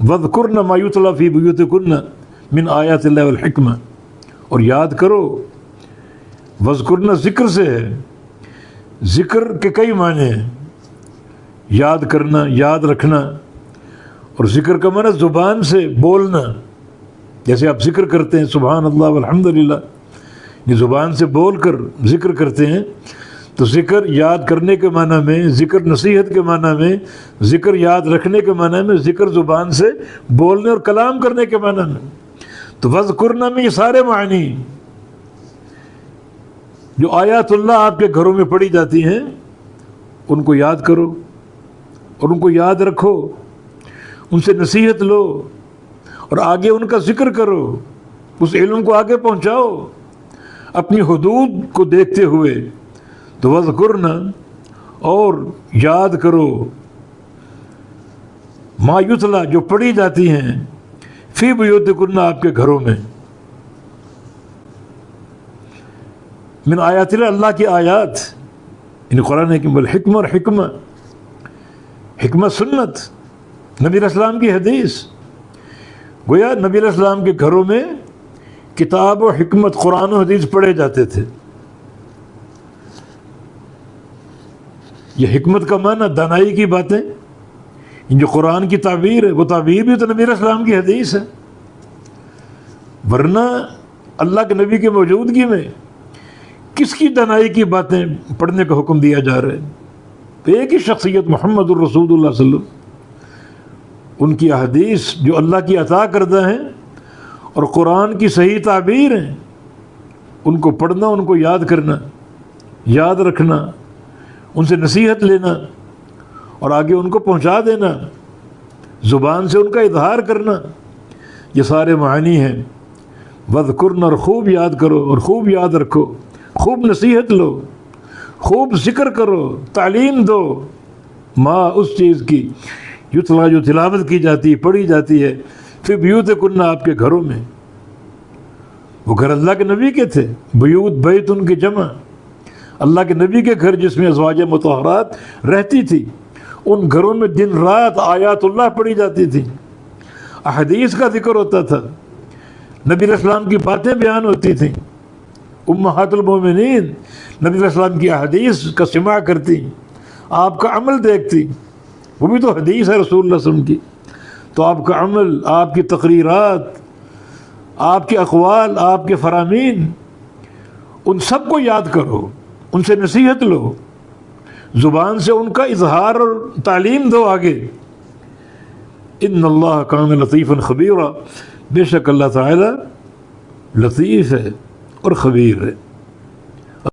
وَاذْكُرْنَ مَا يُتْلَى فِي بُيُوتِكُنَّ مِنْ آیَاتِ اللَّهِ وَالْحِکْمَةِ، اور یاد کرو، وَاذْكُرْنَ ذکر سے ہے، ذکر کے کئی معنی ہیں، یاد کرنا، یاد رکھنا، اور ذکر کا معنی زبان سے بولنا، جیسے آپ ذکر کرتے ہیں سبحان اللہ والحمدللہ، یہ زبان سے بول کر ذکر کرتے ہیں، تو ذکر یاد کرنے کے معنی میں، ذکر نصیحت کے معنی میں، ذکر یاد رکھنے کے معنی میں، ذکر زبان سے بولنے اور کلام کرنے کے معنی میں۔ تو وذکرنا میں یہ سارے معنی جو آیات اللہ آپ کے گھروں میں پڑھی جاتی ہیں ان کو یاد کرو اور ان کو یاد رکھو، ان سے نصیحت لو اور آگے ان کا ذکر کرو، اس علم کو آگے پہنچاؤ اپنی حدود کو دیکھتے ہوئے۔ تو وذکرنا، اور یاد کرو، ما یتلا، جو پڑھی جاتی ہیں، فی بیوتکن، آپ کے گھروں میں، من آیات اللہ، اللہ کی آیات، ان قرآن کی والحکمہ، اور حکمہ، حکمت سنت، نبی علیہ السلام کی حدیث، گویا نبی علیہ السلام کے گھروں میں کتاب و حکمت، قرآن و حدیث پڑھے جاتے تھے۔ یہ حکمت کا معنی دانائی کی باتیں، جو قرآن کی تعبیر ہے، وہ تعبیر بھی تو نبی علیہ السلام کی حدیث ہے، ورنہ اللہ کے نبی کی موجودگی میں کس کی دانائی کی باتیں پڑھنے کا حکم دیا جا رہا ہے؟ ایک ہی شخصیت محمد الرسول اللہ صلی اللہ علیہ وسلم، ان کی احادیث جو اللہ کی عطا کردہ ہیں اور قرآن کی صحیح تعبیر ہیں، ان کو پڑھنا، ان کو یاد کرنا، یاد رکھنا، ان سے نصیحت لینا اور آگے ان کو پہنچا دینا، زبان سے ان کا اظہار کرنا، یہ سارے معنی ہیں۔ وذکرنا، اور خوب یاد کرو اور خوب یاد رکھو، خوب نصیحت لو، خوب ذکر کرو، تعلیم دو، ما، اس چیز کی، یتلا، جو تلاوت کی جاتی ہے، پڑھی جاتی ہے، فی بیوتکن، آپ کے گھروں میں۔ وہ گھر اللہ کے نبی کے تھے، بیوت، بیت ان کی جمع، اللہ کے نبی کے گھر جس میں ازواج مطہرات رہتی تھی، ان گھروں میں دن رات آیات اللہ پڑھی جاتی تھی، احادیث کا ذکر ہوتا تھا، نبی علیہ السلام کی باتیں بیان ہوتی تھیں، امہات المومنین نبی علیہ السلام کی احادیث کا سماع کرتی، آپ کا عمل دیکھتی، وہ بھی تو حدیث ہے رسول اللہ صلی اللہ علیہ وسلم کی، تو آپ کا عمل، آپ کی تقریرات، آپ کے اقوال، آپ کے فرامین، ان سب کو یاد کرو، ان سے نصیحت لو، زبان سے ان کا اظہار اور تعلیم دو آگے۔ ان اللہ کان لطیفا خبیرا، بے شک اللہ تعالی لطیف ہے اور خبیر ہے۔